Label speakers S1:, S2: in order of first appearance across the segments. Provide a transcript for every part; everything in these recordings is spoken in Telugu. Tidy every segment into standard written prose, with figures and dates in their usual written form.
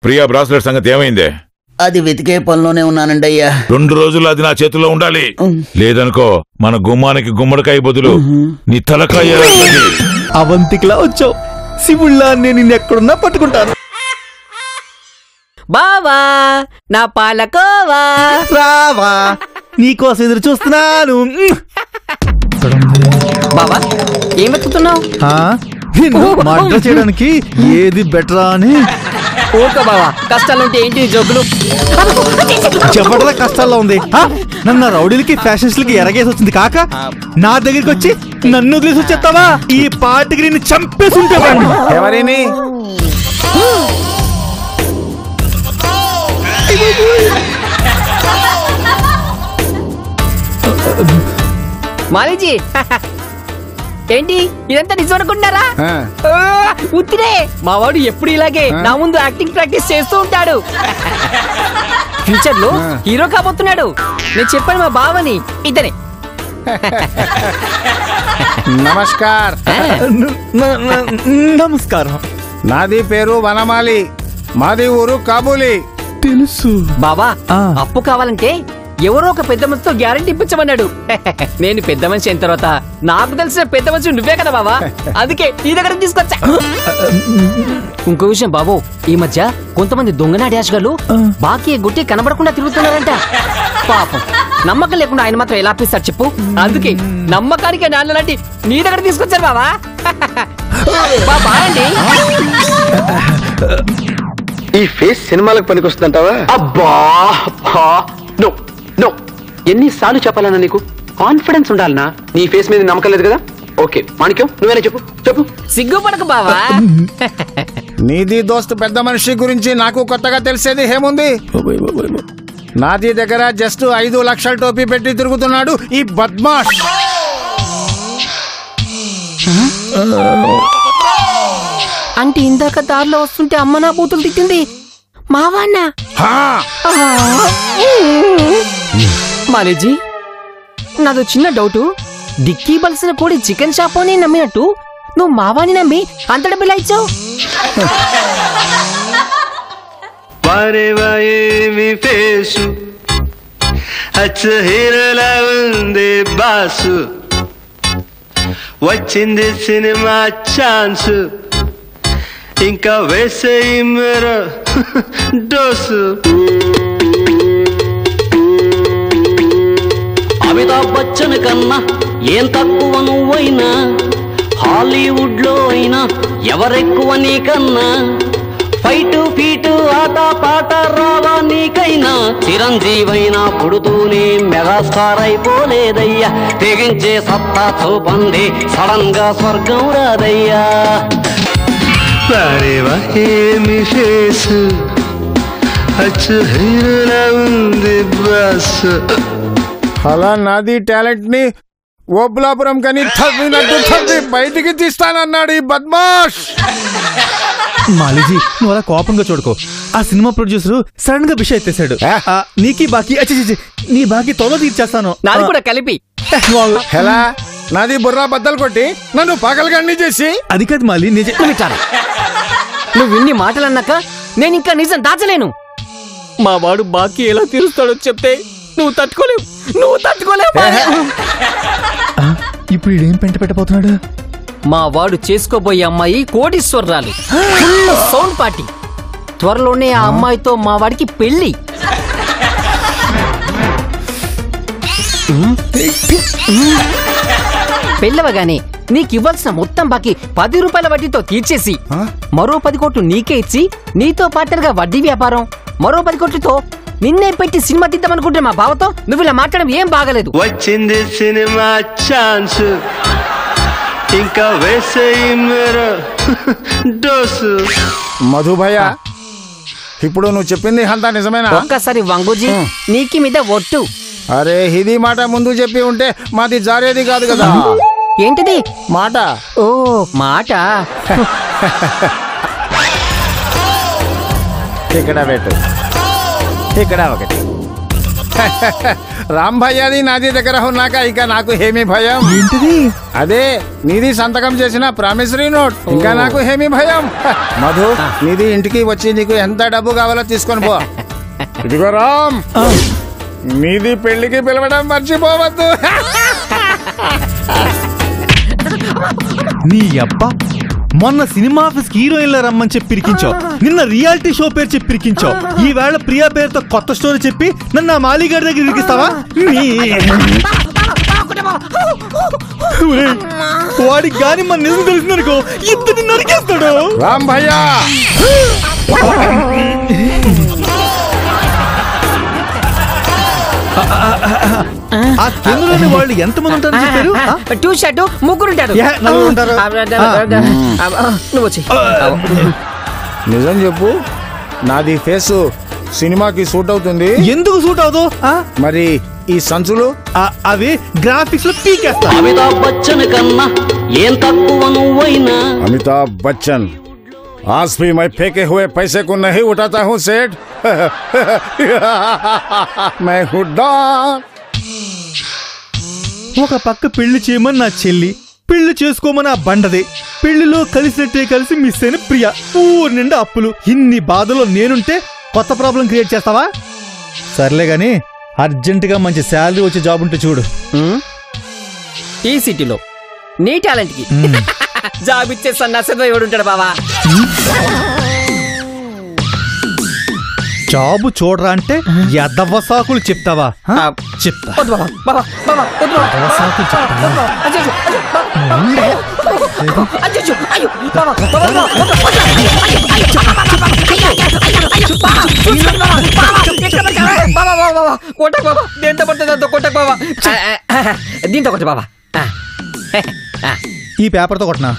S1: ప్రియా బ్రాస్లెట్ సంగతి ఏమైందే?
S2: అది వెతికే పనిలోనే ఉన్నానండి అయ్యా.
S1: 2 రోజులు అది నా చేతిలో ఉండాలి. లేదనుకో మన గుమ్మానికి గుమ్మడికాయ బదులు నీ తలకాయ.
S3: అవంతికిలా వచ్చావు శివుళ్ళా, నేను నిన్నెక్కడున్నా పట్టుకుంటాను.
S4: బావా నా పాలకోవా
S3: రావా, నీకోసం ఎదురు చూస్తున్నాను.
S4: బావా ఏం వెతుకుతున్నావు?
S3: మర్డర్ చేయడానికి ఏది బెటరా అని.
S4: ఓకే బావా, కష్టాలుంటే ఏంటి జోకులు?
S3: చెప్పడదా కష్టాల్లో ఉంది. నన్ను రౌడీలకి ఫ్యాషన్స్లకి ఎరగేసి వచ్చింది కాక నా దగ్గరికి వచ్చి నన్ను వదిలేసి వచ్చేస్తావా? ఈ పార్టీకి నిన్ను చంపేసి ఉంటే.
S5: ఎవరిని?
S4: మాలీజీ ఏంటి ఇదంతా నిజం అనుకుంటున్నారా? ఉత్తిరే మా వాడు ఎప్పుడు ఇలాగే నా ముందు యాక్టింగ్ ప్రాక్టీస్ చేస్తూ ఉంటాడు. ఫ్యూచర్ లో హీరో కాబోతున్నాడు. నేను చెప్పాను మా బావని, ఇతనే.
S3: నమస్కారం.
S5: నాది పేరు వనమాలి, మాది ఊరు కాబూలి.
S3: తెలుసు
S4: బాబా. అప్పు కావాలంటే ఎవరో ఒక పెద్ద మనిషితో గ్యారంటీ ఇప్పించమన్నాడు. నేను పెద్ద మనిషి అయిన తర్వాత నాకు తెలిసిన పెద్ద మనిషి నువ్వే కదా బాబా, అందుకే నీ దగ్గర తీసుకొచ్చా. ఇంకో విషయం బాబు, ఈ మధ్య కొంతమంది దొంగనా డాష్ గారు బాకీ గుట్టి కనబడకుండా తిరుగుతున్నారంట. పాపం నమ్మకం లేకుండా ఆయన మాత్రం ఎలా ఆపిస్తాడు చెప్పు? అందుకే నమ్మకానికి నాన్న లాంటి నీ దగ్గర తీసుకొచ్చారు బాబా. బాబా అండి,
S6: ఈ ఫేస్ సినిమాలకు పనికొస్తుందంటావా? అబ్బా నో నో, ఎన్నిసార్లు చెప్పాలన్నా నీకు? కాన్ఫిడెన్స్ ఉండాలనా? నీ ఫేస్ మీద నమ్మకం లేదు కదా? ఓకే మాణిక్యం, నువ్వేనా చెప్పు చెప్పు.
S4: సిగ్గుపడకు బావా.
S5: నీది దోస్త్ పెద్ద మనిషి గురించి నాకు కొత్తగా తెలిసేది ఏముంది? నాది దగ్గర జస్ట్ 5 లక్షల టోపీ పెట్టి తిరుగుతున్నాడు ఈ బద్మాష్.
S4: అంటే ఇందాక దారిలో వస్తుంటే అమ్మ నా బూతులు తిట్టింది మావాన్న. మాలేజీ నాదో చిన్న డౌటు. డిక్కీ బలిసిన కోడి చికెన్ షాప్ అని నమ్మినట్టు నువ్వు మావాని నమ్మి అంత డబ్బులు ఇచ్చావు.
S7: వచ్చింది సినిమా ఛాన్స్, ఇంకా వేసేయి మేరా డోసు.
S8: అమితాబ్ బచ్చన్ కన్నా ఏం తక్కువ నువ్వైనా, హాలీవుడ్ లో అయినా ఎవరెక్కువ నీకన్నా, ఫైటు ఫీటు ఆట పాట రావా నీకైనా, చిరంజీవైనా పుడుతూనే మెగాస్టార్ అయిపోలేదయ్యా, తెగించే సత్తా చూపండి సడన్ గా స్వర్గం రాదయ్యా.
S7: ఏమి ఫేసు అచ్చు హీరోలా ఉంది బాస్.
S5: అలా నాది టాలెంట్ ని ఓబులాపురం కని తవ్వినట్టు తవ్వి బయటికి తీస్తానన్నాడు ఈ బద్మాష్.
S3: మాలిజీ నువ్వు అలా కోపంగా చూడుకో. ఆ సినిమా ప్రొడ్యూసర్ సడన్ గా విషయం ఎత్తేసాడు. నీకీ బాకీ నీ బాకీ త్వరలో తీర్చేస్తాను.
S4: నాది కూడా కలిపి.
S5: ఎలా? నాది బుర్రా బద్దలు కొట్టి నన్ను పగలగండి చేసి.
S3: అది కాదు మాలి,
S4: నువ్వు ఇన్ని మాటలు అన్నాక నేను ఇంకా నిజం దాచలేను. మా వాడు బాకీ ఎలా తీరుస్తాడో చెప్తే నువ్వు తట్టుకోలేవు.
S3: ఇప్పుడు ఈడేం పెంట పెట్టబోతున్నాడు?
S4: మా వాడు చేసుకోబోయే అమ్మాయి కోటీశ్వరరాలు, ఫుల్ సౌండ్ పార్టీ. త్వరలోనే ఆ అమ్మాయితో మా వాడికి పెళ్లి. పెళ్ళవగానే నీకివ్వాల్సిన మొత్తం బాకీ 10 రూపాయల వడ్డీతో తీర్చేసి మరో 10 కోట్లు నీకే ఇచ్చి నీతో పార్ట్నర్గా వడ్డీ వ్యాపారం, మరో 10 కోట్లతో నిన్నే పెట్టి సినిమా తీద్దామనుకుంటే మా బావతో నువ్వు ఇలా మాట్లాడడం ఏం బాగలేదు.
S7: వచ్చింది సినిమా ఛాన్స్, ఇంకా వేసేయి మేరా డోసు.
S5: మధుభయ్య, ఇప్పుడు నువ్వు చెప్పింది అంతా నిజమేనా?
S4: ఒక్కసారి వంగుజీ నీకి మీద ఒట్టు.
S5: అరే ఇది మాట ముందు చెప్పి ఉంటే మాది జారేది కాదు కదా.
S4: ఏంటిది?
S5: మాట.
S4: ఓ మాట.
S5: ఇక్కడ పెట్టు, ఇక్కడ ఒకటి. రాంభయ్యది నాది దగ్గర ఉన్నాక ఇక నాకు ఏమి భయం.
S3: ఏంటిది?
S5: అదే నీది సంతకం చేసిన ప్రామిసరీ నోట్. ఇంకా నాకు ఏమి భయం. మధు, నీది ఇంటికి వచ్చి నీకు ఎంత డబ్బు కావాలో తీసుకొని పో. ఇదిగో రామ్, నీది పెళ్లికి పిలవడం మర్చిపోవద్దు.
S3: నీ అబ్బా, మొన్న సినిమా ఆఫీస్ హీరోయిన్ల రమ్మని చెప్పి ఇరికించావు, నిన్న రియాలిటీ షో పేరు చెప్పి ఇరికించావు, ఈ వేళ ప్రియా పేరుతో కొత్త స్టోరీ చెప్పి నన్ను ఆ మాలిగారి దగ్గర ఇరికిస్తావా? వాడికి గాని మన నిజం తెలిసిందనుకో ఇద్దరిని నరికేస్తాడు.
S5: రామ్ భయ్యా,
S3: ఆ కేంద్రంలోని వాళ్ళు ఎంతమంది ఉంటారని చెప్పారు?
S4: టూ షర్టు ముగ్గురు ఉంటారు. నువ్వు వచ్చి
S5: నిజం చెప్పు, నాది ఫేస్ సినిమాకి సూట్ అవుతుంది?
S3: ఎందుకు సూట్ అవదు?
S5: మరి ఈ సంచులు
S3: అవి గ్రాఫిక్స్ లో పీకేస్తా.
S8: అమితాబ్ బచ్చన్ కన్నా ఏం తక్కువ నువ్వైనా.
S5: अमिताभ बच्चन, आज भी मैं फेंके हुए पैसे को नहीं उठाता हूँ सेठ. मैं हूँ डॉन.
S3: ఒక పక్క పెళ్లి చేయమని నా చెల్లి, పెళ్లి చేసుకోమని ఆ బండది, పెళ్లిలో కలిసినట్టే కలిసి మిస్ అయిన ప్రియ, ఊరి నిండా అప్పులు. ఇన్ని బాధలో నేనుంటే కొత్త ప్రాబ్లం క్రియేట్ చేస్తావా? సర్లే గాని అర్జెంటుగా మంచి శాలరీ వచ్చే జాబ్ ఉంటే చూడు.
S4: ఈ సిటీలో నీ టాలెంట్ కి జాబ్ ఇచ్చే సన్నాసంలో ఎవడుంటాడు బావా?
S3: జాబు చూడరా అంటే ఎదవ సాకులు చెప్తావా? చెప్తా.
S4: వద్దు బావా, బావా, బావా, వద్దు బావా.
S3: ఎదవ సాకులు చెప్తావా?
S4: అయ్యో, అయ్యో, అయ్యో, బావా, బావా, బావా, వద్దు, వద్దు, అయ్యో, అయ్యో, అయ్యో, బావా, బావా, బావా, కొట్టకు బావా, దేంతో పడుతుంది అంత కొట్టకు బావా, దీంతో కొట్టు బావా.
S3: ఈ పేపర్తో కొట్టినా?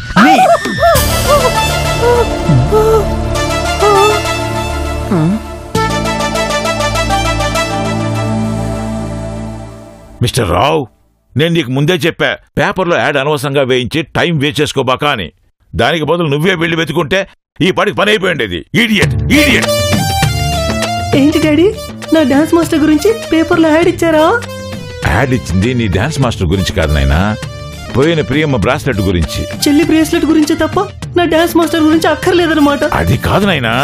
S1: మిస్టర్ రావు, నేను నీకు ముందే చెప్పా, పేపర్లో యాడ్ అనవసరంగా వేయించి టైం వేస్ట్ చేసుకోబాకా అని. దానికి బదులు నువ్వే వెళ్ళి వెతుకుంటే ఈ పాటికి పని అయిపోయిండేది. Idiot, idiot.
S9: ఏంటి డాడీ, నా డాన్స్ మాస్టర్ గురించి పేపర్లో యాడ్ ఇచ్చారా?
S1: యాడ్ ఇచ్చింది నీ డాన్స్ మాస్టర్ గురించి కాదు నాయనా, పోయిన ప్రియమ్మ బ్రాస్లెట్ గురించి.
S9: చెల్లి బ్రేస్లెట్ గురించి తప్ప నా డాన్స్ మాస్టర్ గురించి అక్కర్లేదన్నమాట.
S1: అది కాదు నాయనా.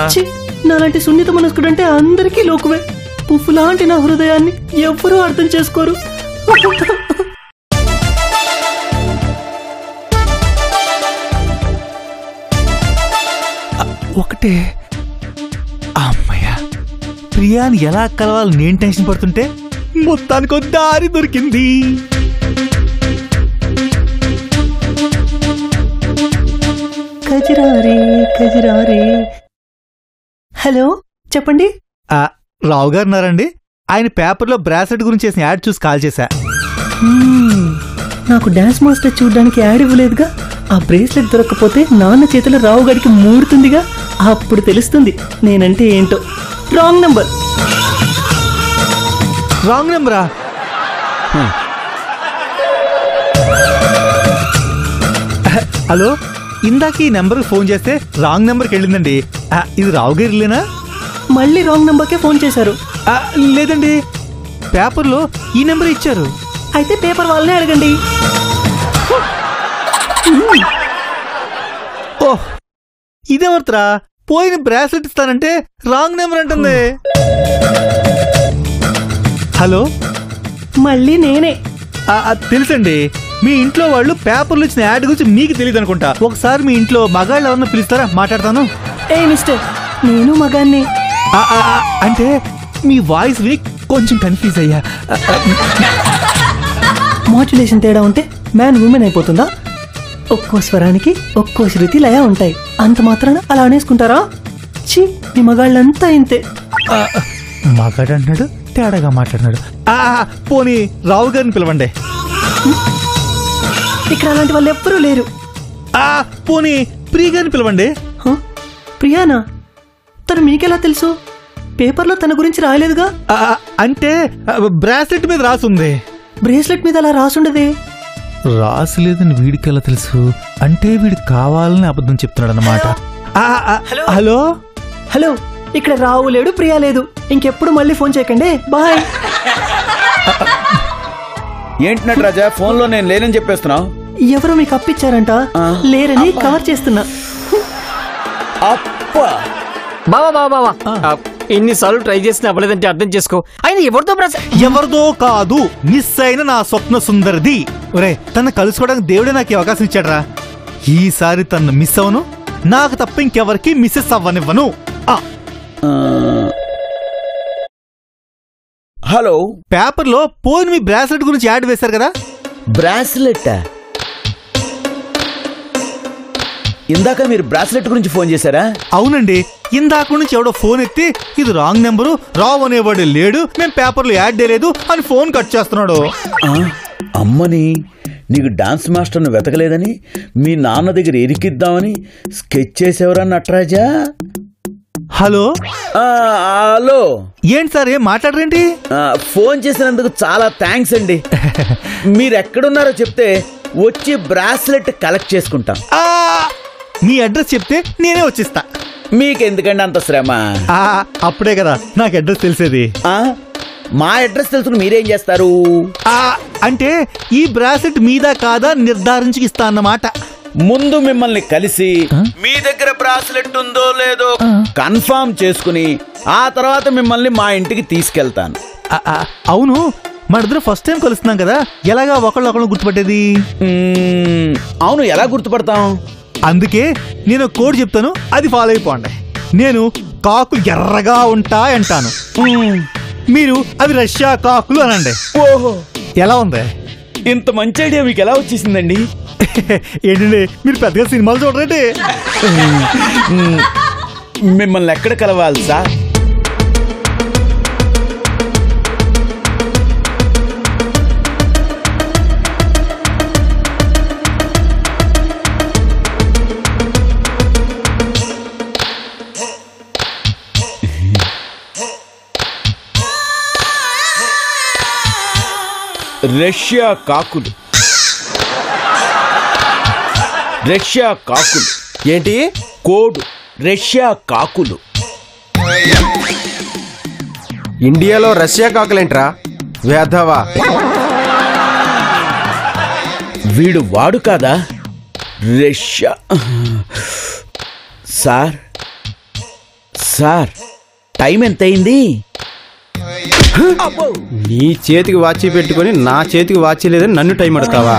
S9: నాలాంటి సున్నిత మనస్కుడంటే అందరికీ లోకువే. పువ్వు లాంటి నా హృదయాన్ని ఎవ్వరూ అర్థం చేసుకోరు.
S3: ఒకటే అమ్మయ్య, ప్రియాని ఎలా కలవాలని నేను టెన్షన్ పడుతుంటే మొత్తానికి దారి దొరికింది.
S9: కజిరారే కజిరారే. హలో, చెప్పండి.
S3: రావు గారు ఉన్నారండి? ఆయన పేపర్లో బ్రాస్లెట్ గురించి చేసిన యాడ్ చూసి కాల్ చేశా.
S9: నాకు డాన్స్ మాస్టర్ చూడడానికి యాడ్ ఇవ్వలేదుగా. ఆ బ్రేస్లెట్ దొరకకపోతే నాన్న చేతిలో రావు గారికి మూడుతుందిగా. అప్పుడు తెలుస్తుంది నేనంటే ఏంటో. Wrong number.
S3: రాంగ్ నెంబరా? హలో, ఇందాక ఈ నెంబర్కి ఫోన్ చేస్తే రాంగ్ నెంబర్కి వెళ్ళిందండి. ఇది రావు గారిలేనా?
S9: మళ్ళీ రాంగ్ నంబర్కే ఫోన్ చేశారు.
S3: లేదండి, పేపర్లో ఈ నెంబర్ ఇచ్చారు.
S9: అయితే పేపర్ వాళ్ళనే అడగండి.
S3: ఓహ్, ఇదేవర్తరా, పోయిన బ్రాస్లెట్ ఇస్తానంటే రాంగ్ నెంబర్ అంటుంది. హలో,
S9: మళ్ళీ నేనే.
S3: తెలుసండి, మీ ఇంట్లో వాళ్ళు పేపర్లు ఇచ్చిన యాడ్ గురించి మీకు తెలియదు అనుకుంటా. ఒకసారి మీ ఇంట్లో మగాళ్ళు ఎవరన్నా పిలుస్తారా? మాట్లాడతాను.
S9: ఏ మిస్టర్, నేను మగాన్ని.
S3: అంటే మీ వాయిస్ విని కొంచెం కన్ఫ్యూజ్ అయ్యా.
S9: మాడ్యులేషన్ తేడా ఉంటే మ్యాన్ ఉమెన్ అయిపోతుందా? ఒక్కో స్వరానికి ఒక్కో శృతి లయ ఉంటాయి. అంత మాత్రాన అలా అనేసుకుంటారా? ఛీ, మీ మగాళ్ళంతా ఇంతే.
S3: మగాడు అంటున్నాడు, తేడాగా మాట్లాడినాడు. పోనీ రావు గారిని పిలవండి.
S9: ఇక్కడ అలాంటి వాళ్ళు ఎవ్వరూ లేరు.
S3: పోనీ ప్రియ గారిని పిలవండి.
S9: ప్రియానా? తను మీకెలా తెలుసు? పేపర్లో తన గురించి రాయలేదుగా.
S3: అంటే బ్రాస్లెట్ మీద రాసుంది.
S9: బ్రేస్లెట్ మీద అలా రాసుండదే.
S3: రాసులేదని వీడికి ఎలా తెలుసు? అంటే వీడికి కావాలని అబద్ధం చెప్తున్నాడు అన్నమాట. హలో
S9: హలో, ఇక్కడ రావు లేడు, ప్రియా లేదు. ఇంకెప్పుడు మళ్ళీ ఫోన్ చేయకండి. బాయ్.
S2: ఏంటి నటరాజా ఫోన్లో నేను లేనని చెప్పేస్తున్నావు?
S9: ఎవరో మీకు అప్పిచ్చారంట, లేరని కవర్ చేస్తున్నా.
S2: అప్పా
S4: బావా ఎన్నిసార్లు ట్రై చేసినా అవ్వలేదంటే అర్థం చేసుకో. ఆయన ఎవరితో
S3: ఎవరిదో కాదు, మిస్ అయిన నా స్వప్న సుందరిది. ఒరే, తన కలుసుకోవడానికి దేవుడే నాకు ఈ అవకాశం ఇచ్చాడ్రా. ఈసారి తను మిస్ అవను, నాకు తప్ప ఇంకెవరికి మిస్సెస్ అవ్వనివ్వను.
S2: హలో,
S3: పేపర్లో పోయిన మీ బ్రాస్లెట్ గురించి యాడ్ వేశారు కదా?
S2: బ్రాస్లెట్? ఇందాక మీరు బ్రాస్లెట్ గురించి ఫోన్ చేశారా?
S3: అవునండి, ఇందాక నుంచి ఎవడో ఫోన్ ఎత్తి ఇది రాంగ్ నెంబరు, రావు అనేవాడు లేడు, మేం పేపర్లో యాడ్ చేయలేదు అని ఫోన్ కట్ చేస్తున్నాడు.
S2: అమ్మని, నీకు డాన్స్ మాస్టర్ను వెతకలేదని మీ నాన్న దగ్గర ఇరికిద్దామని స్కెచ్ చేసేవరా నటరాజా?
S3: హలో
S2: హలో,
S3: ఏంటి సార్, ఏం మాట్లాడరేంటి?
S2: ఫోన్ చేసినందుకు చాలా థ్యాంక్స్ అండి. మీరు ఎక్కడున్నారో చెప్తే వచ్చి బ్రాస్లెట్ కలెక్ట్ చేసుకుంటాం.
S3: మీ అడ్రస్ చెప్తే నేనే వచ్చిస్తా.
S2: మీకెందుకండి అంత శ్రమ?
S3: అప్పుడే కదా నాకు అడ్రస్ తెలిసేది.
S2: మా అడ్రస్ తెలుసుకుని మీరేం చేస్తారు?
S3: అంటే ఈ బ్రాస్లెట్ మీద కాదా నిర్ధారించి ఇస్తా అన్నమాట.
S2: ముందు మిమ్మల్ని కలిసి మీ దగ్గర బ్రాస్లెట్ ఉందో లేదో కన్ఫర్మ్ చేసుకుని ఆ తర్వాత మిమ్మల్ని మా ఇంటికి తీసుకెళ్తాను.
S3: అవును, మన ఇద్దరు ఫస్ట్ టైం కలుస్తున్నాం కదా, ఎలాగా ఒకళ్ళు గుర్తుపట్టేది?
S2: అవును, ఎలా గుర్తుపడతాం?
S3: అందుకే నేను కోడ్ చెప్తాను, అది ఫాలో అయిపోండి. నేను కాకులు ఎర్రగా ఉంటాయంటాను, మీరు అవి రష్యా కాకులు అనండి.
S2: ఓహో,
S3: ఎలా ఉంది?
S2: ఇంత మంచి ఐడియా మీకు ఎలా వచ్చేసిందండి?
S3: ఏంటండి మీరు పెద్దగా సినిమాలు చూడరండి?
S2: మిమ్మల్ని ఎక్కడ కలవాలి సార్? రష్యా కాకులు. రష్యా కాకులు
S10: ఏంటి
S2: కోడ్? రష్యా కాకులు.
S10: ఇండియాలో రష్యా కాకులేంట్రా వేధవా?
S2: వీడు వాడు కాదా? రష్యా. సార్ సార్, టైం ఎంతయింది?
S10: నీ చేతికి వాచి పెట్టుకొని నా చేతికి వాచి లేదని నన్ను టైం అడతావా?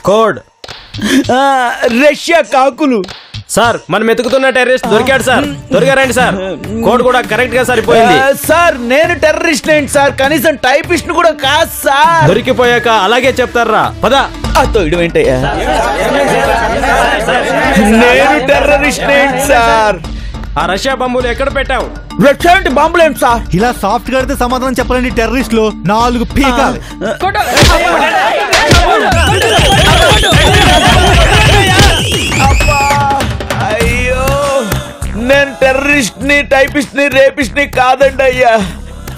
S10: కోడ్
S2: రష్యా కాకులు.
S10: సార్, మనం వెతుకుతున్న టెర్రరిస్ట్ దొరికాడు సార్. దొరికారండి సార్. కోడ్ కూడా కరెక్ట్ గా సరిపోయింది
S2: సార్. నేను టెర్రరిస్ట్ ఏంటి సార్, కనీసం టైపిస్ట్ కూడా కాదు సార్.
S10: దొరికిపోయాక అలాగే చెప్తారా? పద.
S2: తోయడం ఏంటయ్యా? నేను టెర్రరిస్ట్ ఏంటి సార్?
S10: ఆ రష్యా బాంబులు ఎక్కడ పెట్టావు?
S2: రష్యా అంటే బాంబులు ఏంటి సార్?
S3: ఇలా సాఫ్ట్ గా అయితే సమాధానం చెప్పాలండి. టెర్రరిస్టులు 4 పీకాలి.
S2: అయ్యో, నేను టెర్రరిస్ట్ ని, టైపిస్ట్ ని, రేపిస్ట్ ని కాదండి అయ్యా.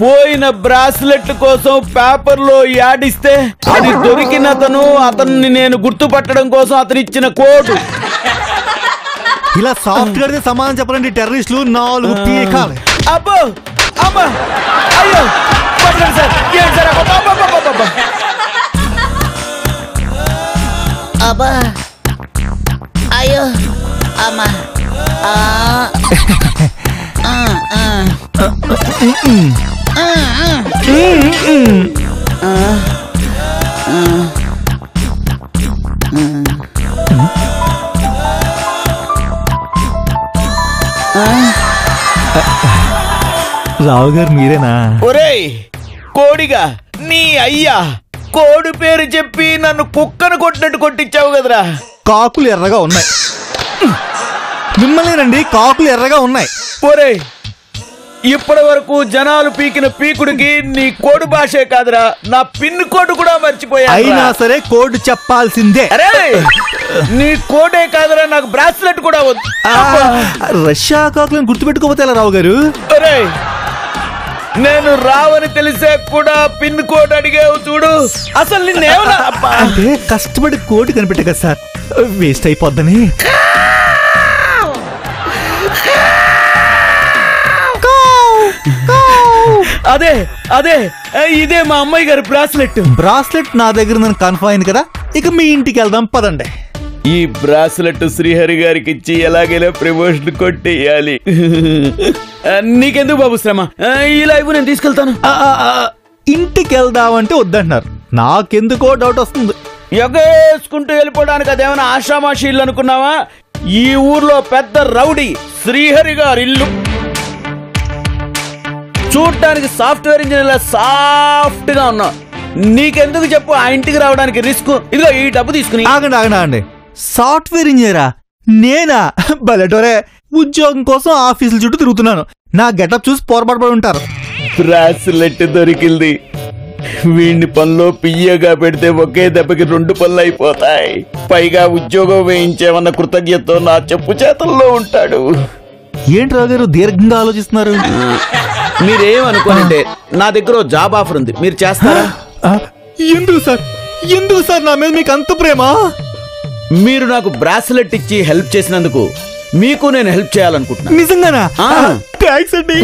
S2: పోయిన బ్రాస్లెట్ కోసం పేపర్ లో యాడ్ ఇస్తే అది దొరికిన అతన్ని నేను గుర్తుపట్టడం కోసం అతను ఇచ్చిన కోడ్.
S3: ఇలా సాఫ్ట్ గా అయితే సమాధానం చెప్పాలండి. టెర్రరిస్టులు 4 పీకాలి.
S2: అబ్బో అమ్మా, అయ్యో సార్, ఏంటి సార్?
S11: అబ్బా, అయ్యో అమ్మా.
S3: రావు గారు మీరేనా?
S2: ఒరేయ్ కోడిగా, నీ అయ్యా కోడి పేరు చెప్పి నన్ను కుక్కను కొట్టినట్టు కొట్టించావు కదరా.
S3: కాకులు ఎర్రగా ఉన్నాయి. మిమ్మల్ని రండి, కాకులు ఎర్రగా ఉన్నాయి.
S2: ఒరేయ్, ఇప్పటి వరకు జనాలు పీకిన పీకుడికి నీ కోడ్ భాషే కాదురా, నా పిన్ కోడ్ కూడా మర్చిపోయా.
S3: అయినా సరే కోడ్ చెప్పాల్సిందే.
S2: అరే నీ కోడే కాదురా, నాకు బ్రాస్లెట్ కూడా వద్దు.
S3: రష్యా కాకులను గుర్తుపెట్టుకోపోతే ఎలా రావు గారు?
S2: అరే నేను రావని తెలిసే కూడా పిన్ కోడ్ అడిగావు చూడు. అసలు నిన్నేమన్నా
S3: అంటే కష్టపడి కోడ్ కనిపెట్టా కదా సార్, వేస్ట్ అయిపోద్దని.
S2: అదే అదే ఇదే మా అమ్మాయి గారి బ్రాస్లెట్.
S3: బ్రాస్లెట్ నా దగ్గర నన్ను కన్ఫర్మ్ అయింది కదా, ఇక మీ ఇంటికి వెళ్దాం పదండి.
S2: ఈ బ్రాస్లెట్ శ్రీహరి గారికి ఇచ్చి ఎలాగైనా ప్రమోషన్ కొట్టేయాలి. నీకెందుకు బాబు శ్రమ, ఈ లైవ్ నేను తీసుకెళ్తాను.
S3: ఇంటికి వెళ్దామంటే వద్దంటున్నారు, నాకెందుకో డౌట్ వస్తుంది.
S2: ఎగేసుకుంటూ వెళ్ళిపోవడానికి అదేమైనా ఆషామాషి ఇల్లు అనుకున్నావా? ఈ ఊర్లో పెద్ద రౌడీ శ్రీహరి గారి ఇల్లు. చూడటానికి సాఫ్ట్వేర్ ఇంజనీర్ సాఫ్ట్ గా ఉన్నావు. నీకెందుకు చెప్పు ఆ ఇంటికి రావడానికి రిస్క్? ఇదిగో ఈ డబ్బు తీసుకుని.
S3: ఆగండి ఆగండి ఆగండి, సాఫ్ట్వేర్ ఇంజనీరా నేనా? బలెటోరే, ఉద్యోగం కోసం ఆఫీసుల చుట్టూ తిరుగుతున్నాను, నా గెటప్ చూసి పొరపాటు ఉంటారు.
S2: బ్రాస్లెట్ దొరికింది. వీడిని పనిలో పియ్యగా పెడితే ఒకే దెబ్బకి 2 పనులు అయిపోతాయి. పైగా ఉద్యోగం వేయించేమన్న కృతజ్ఞతతో నా చెప్పు చేతల్లో ఉంటాడు.
S3: ఏంటి రావు గారు దీర్ఘంగా ఆలోచిస్తున్నారు?
S2: మీరేమనుకోనంటే నా దగ్గర జాబ్ ఆఫర్ ఉంది, మీరు చేస్తారా?
S3: ఎందుకు సార్, ఎందుకు సార్ నా మీద మీకు అంత ప్రేమ?
S2: మీరు నాకు బ్రాస్లెట్ ఇచ్చి హెల్ప్ చేసినందుకు మీకు నేను హెల్ప్ చేయాలనుకుంటున్నా.
S3: నిజంగానా? థాంక్స్ అండి.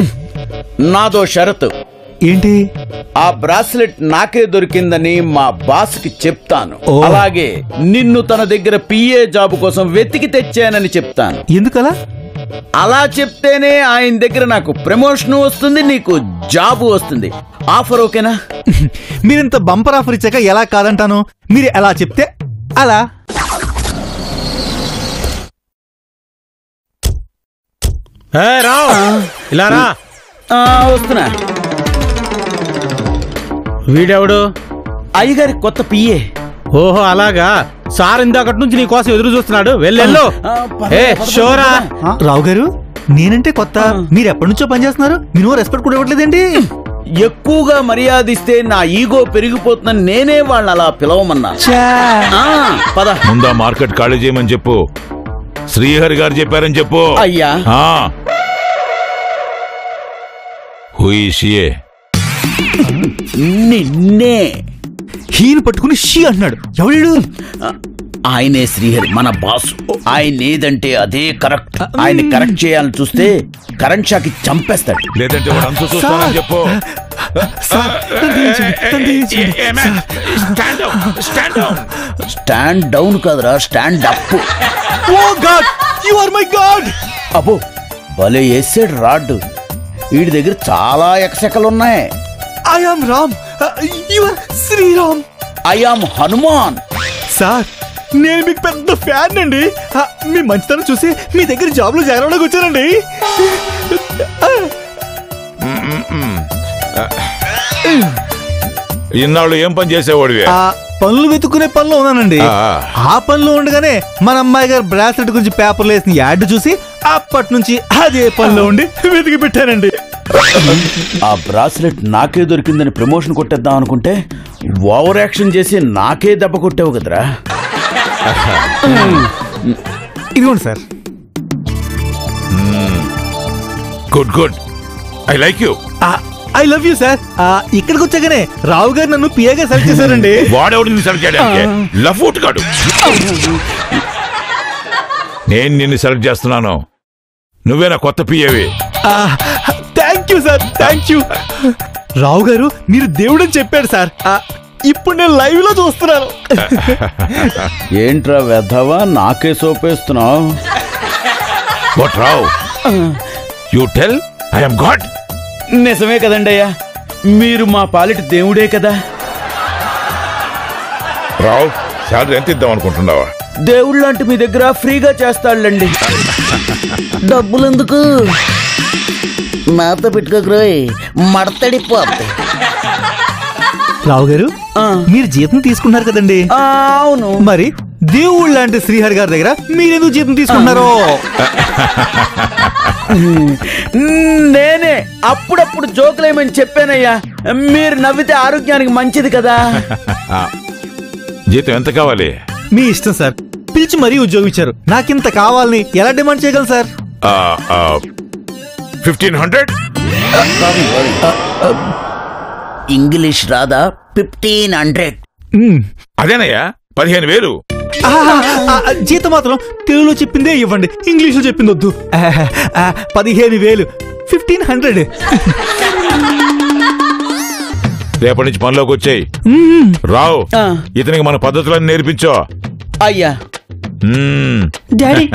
S2: నాదో షరతు.
S3: ఏంటి?
S2: ఆ బ్రాస్లెట్ నాకే దొరికిందని మా బాస్ కి చెప్తాను. అలాగే నిన్ను తన దగ్గర పిఏ జాబ్ కోసం వెతికి తెచ్చానని చెప్తాను.
S3: ఎందుకలా?
S2: అలా చెప్తేనే ఆయన దగ్గర నాకు ప్రమోషన్ వస్తుంది, నీకు జాబ్ వస్తుంది. ఆఫర్ ఓకేనా?
S3: మీరింత బంపర్ ఆఫర్ ఇచ్చాక ఎలా కాదంటాను? మీరు ఎలా చెప్తే అలా.
S10: ఇలా రా.
S2: వస్తున్నా.
S10: వీడెవడు?
S2: అయ్యగారి కొత్త పిఏ.
S10: ఓహో అలాగా, సార్ ఇందాకటి నుంచి నీ కోసం ఎదురు చూస్తున్నాడు. వెళ్ళు. షోరా.
S3: రావు గారు నేనంటే కొత్త, మీరు ఎప్పటి నుంచో పనిచేస్తున్నారు, మీరు రెస్పెక్ట్ కూడా ఇవ్వట్లేదండి.
S2: ఎక్కువగా మర్యాదిస్తే నా ఈగో పెరిగిపోతుందని నేనే వాళ్ళని అలా పిలవమన్నా. పద
S1: ముందా మార్కెట్ ఖాళీ చేయమని చెప్పు. శ్రీహరి గారు చెప్పారని చెప్పు.
S2: అయ్యా. నిన్నే.
S3: హీని పట్టుకుని షీ అంటున్నాడు. ఎవడు?
S2: ఆయనే శ్రీహరి, మన బాసు. ఆయన ఏదంటే అదే కరెక్ట్. ఆయన కరెక్ట్ చేయాలని చూస్తే కరెంట్ షాక్ చంపేస్తాడు.
S1: లేదంటే చెప్పు.
S2: స్టాండ్ డౌన్ కాదురా, stand up.
S3: Oh God, you are my God.
S2: అబ్బో భలే వేసాడు రాడ్. వీడి దగ్గర చాలా ఎకసెకలున్నాయి.
S3: I am Ram, you are Sriram.
S2: I am Hanuman.
S3: Sir నేను మీకు పెద్ద ఫ్యాన్ అండి. మీ మంచితనం చూసి మీ దగ్గర జాబ్ లో జాయిన్ అవ్వడానికి వచ్చానండి.
S1: ఇన్నాళ్ళు ఏం పని చేసేవాడివి?
S3: పనులు వెతుక్కునే పనిలో ఉన్నానండి. ఆ పనిలో ఉండగానే మన అమ్మాయి గారు బ్రాస్లెట్ గురించి పేపర్లో వేసిన యాడ్ చూసి అప్పటి నుంచి అదే పనిలో ఉండి వెతికి పెట్టానండి.
S2: ఆ బ్రాస్లెట్ నాకే దొరికిందని ప్రమోషన్ కొట్టేద్దాం అనుకుంటే ఓవర్ యాక్షన్ చేసి నాకే దెబ్బ కొట్టావు కదరా.
S3: ఇదిగోండి sir.
S1: Good good, I like you.
S3: I love you sir. ఇక్కడికి వచ్చాకనే రావు గారు నన్ను పిఏగా సెలెక్ట్ చేశారండి.
S1: వాడెవడు నిన్ను సెలెక్ట్ చేయడానికి? లఫూట్ కాడు. నేను నిన్ను సెలెక్ట్ చేస్తున్నాను, నువ్వే నా కొత్త పిఏవి.
S3: Thank you sir, thank you. Rao garu మీరు దేవుడని చెప్పాడు సార్. ఇప్పుడు నేను లైవ్ లో చూస్తున్నాను.
S2: ఏంట్రా వెధవా నాకే సోపేస్తున్నావు?
S1: What Rao, you tell I am God.
S2: నిజమే కదండి అయ్యా, మీరు మా పాలిటి దేవుడే కదా.
S1: రావ్ శాలరీ ఎంత ఇద్దాం అనుకుంటున్నావా?
S2: దేవుడు లాంటి మీ దగ్గర ఫ్రీగా చేస్తాడులేండి.
S11: డబ్బులెందుకు? నాతో పెట్టుకోకరోయ్, మడతడిపోద్ది.
S3: రావు గారు మీరు జీతం తీసుకున్నారు కదండి?
S2: అవును.
S3: మరి దేవుళ్ళు లాంటి శ్రీహరి గారి దగ్గర మీరెందుకు జీతం తీసుకున్నారో?
S2: నేనే అప్పుడప్పుడు జోకులేమని చెప్పానయ్యా. మీరు నవ్వితే ఆరోగ్యానికి మంచిది కదా.
S1: జీతం ఎంత కావాలి?
S3: మీ ఇష్టం సార్. పిలిచి మరీ ఉద్యోగం ఇచ్చారు. నాకింత కావాలని ఎలా డిమాండ్ చేయగలను సార్?
S1: 1500.
S11: ఇంగ్లీష్ రాదా? 1500.
S1: అదేనయ్యా 15,000.
S3: జీతం మాత్రం తెలుగులో చెప్పిందే ఇవ్వండి, ఇంగ్లీష్లో చెప్పింది వద్దు. 15,000, 1500.
S1: రేపటి నుంచి పనిలోకి వచ్చాయి. రావు, ఇతనికి మన పద్ధతులను నేర్పించో.
S2: అయ్యా.
S9: డాడీ,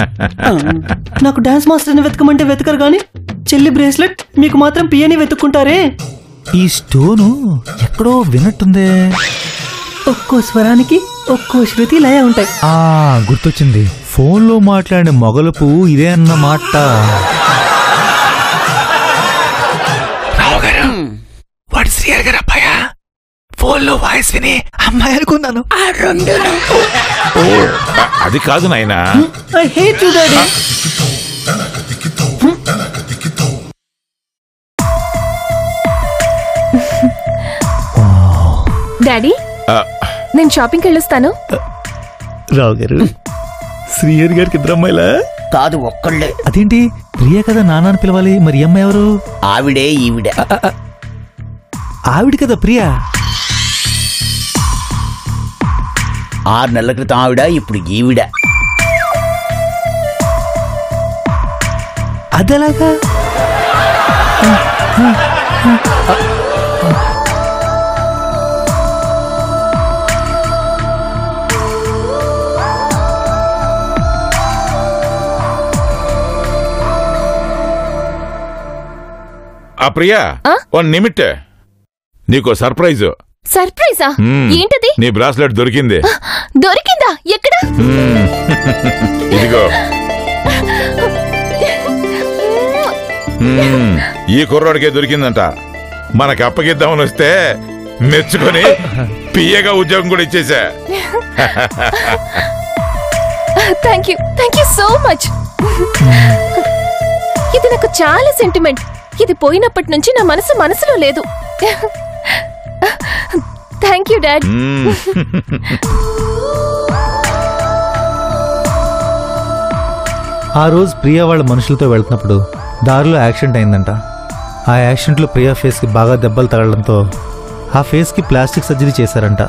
S9: నాకు డాన్స్ మాస్టర్ని వెతకమంటే వెతకరు గాని చెల్లి బ్రేస్లెట్ మీకు మాత్రం పియని వెతుక్కుంటారే.
S3: ఈ స్టోను ఎక్కడో వినట్టుందే.
S9: ఒక్కో స్వరానికి ఒక్కో శృతి లయ ఉంటాయి.
S3: గుర్తొచ్చింది. ఫోన్లో మాట్లాడిన మొగల పువ్వు ఇదే అన్నమాట. వాడు శ్రీహరి గారు అబ్బాయా? ఫోన్లో వాయిస్ విని అమ్మాయి అనుకున్నాను.
S1: అది కాదు నాయనా.
S9: I hate you daddy.
S12: Daddy, నేను షాపింగ్కి వెళ్ళొస్తాను.
S3: రావు గారు, శ్రీహరి గారికి ఇద్దరు అమ్మాయిలా?
S11: కాదు, ఒక్కళ్ళే.
S3: అదేంటి, ప్రియ కదా నాన్న పిలవాలి, మరి ఈ అమ్మాయి ఎవరు?
S11: ఆవిడే ఈవిడ.
S3: ఆవిడ కదా ప్రియా.
S11: 6 నెలల క్రితం ఆవిడ, ఇప్పుడు ఈవిడ.
S3: అదెలాగా?
S1: ప్రియా, 1 నిమిట్, నీకో సర్ప్రైజ్.
S12: సర్ప్రైజా? ఏంటది?
S1: నీ బ్రాస్లెట్ దొరికింది.
S12: దొరికిందా? ఎక్కడ?
S1: ఇదిగో. ఈ కుర్రాడికే దొరికిందంట. మనకు అప్పగిద్దామని వస్తే మెచ్చుకొని పియ్యగా ఉద్యోగం కూడా ఇచ్చేసా.
S12: Thank you so much. ఇది నాకు చాలా సెంటిమెంట్. ఇది పోయినప్పటి నుంచి నా మనసులో లేదు. Thank you dad.
S3: ఆ రోజు ప్రియా వాళ్ళ మనుషులతో వెళ్తున్నప్పుడు దారిలో యాక్సిడెంట్ అయిందంట. ఆ యాక్సిడెంట్లో ప్రియా ఫేస్కి బాగా దెబ్బలు తగలడంతో ఆ ఫేస్కి ప్లాస్టిక్ సర్జరీ చేశారంట.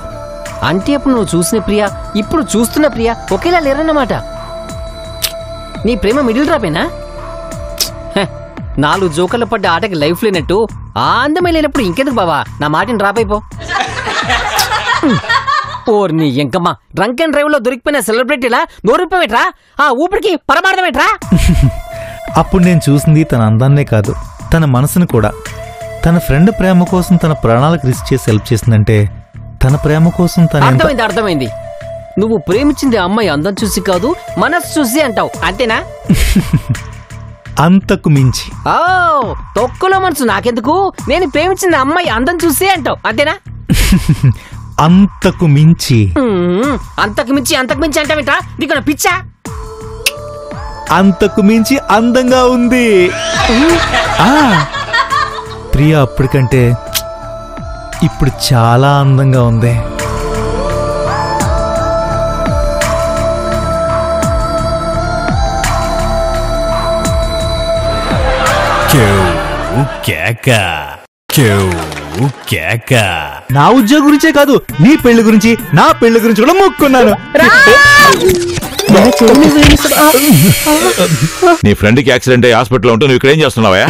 S4: అంటే అప్పుడు నువ్వు చూసిన ప్రియా, ఇప్పుడు చూస్తున్న ప్రియా ఒకేలా లేరన్నమాట. నీ ప్రేమ మిడిల్ డ్రాపేనా? 4 జోకర్లు పడ్డ ఆటకి లైఫ్ లేనట్టు ఆ అందమే లేనప్పుడు ఇంకెందుకు బావా నా మాటని డ్రాప్ అయిపో. ఓర్ని ఎంకమ్మా, డ్రంక్ అండ్ డ్రైవ్ లో దొరికిపోయిన సెలబ్రిటీలా నోరిపోయేట్రా? ఆ ఊపిరికి పరమార్థమేట్రా?
S3: అప్పుడు నేను చూసింది తన అందాన్నే కాదు, తన మనసును కూడా. తన ఫ్రెండ్ ప్రేమ కోసం తన ప్రాణాలకు రిస్క్ చేసి హెల్ప్ చేసిందంటే తన ప్రేమ కోసం తన
S4: అర్థమైంది. నువ్వు ప్రేమించింది అమ్మాయి అందం చూసి కాదు, మనసు చూసి అంటావు, అంతేనా?
S3: అంతకు మించి.
S4: ఓ తొక్కులో మనసు నాకెందుకు, నేను ప్రేమించిన అమ్మాయి అందం చూసి అంటావు, అంతేనా?
S3: అంతకు మించి.
S4: అంతకు మించి అంటావేంటా? నీకు పిచ్చా?
S3: అంతకు మించి అందంగా ఉంది. ప్రియా అప్పటికంటే ఇప్పుడు చాలా అందంగా ఉంది. నా ఉద్యోగం గురించే కాదు, నీ పెళ్లి గురించి, నా పెళ్లి గురించి కూడా మొక్కున్నాను.
S1: నీ ఫ్రెండ్కి యాక్సిడెంట్ అయ్యి హాస్పిటల్లో ఉంటే నువ్వు ఇక్కడేం చేస్తున్నావా?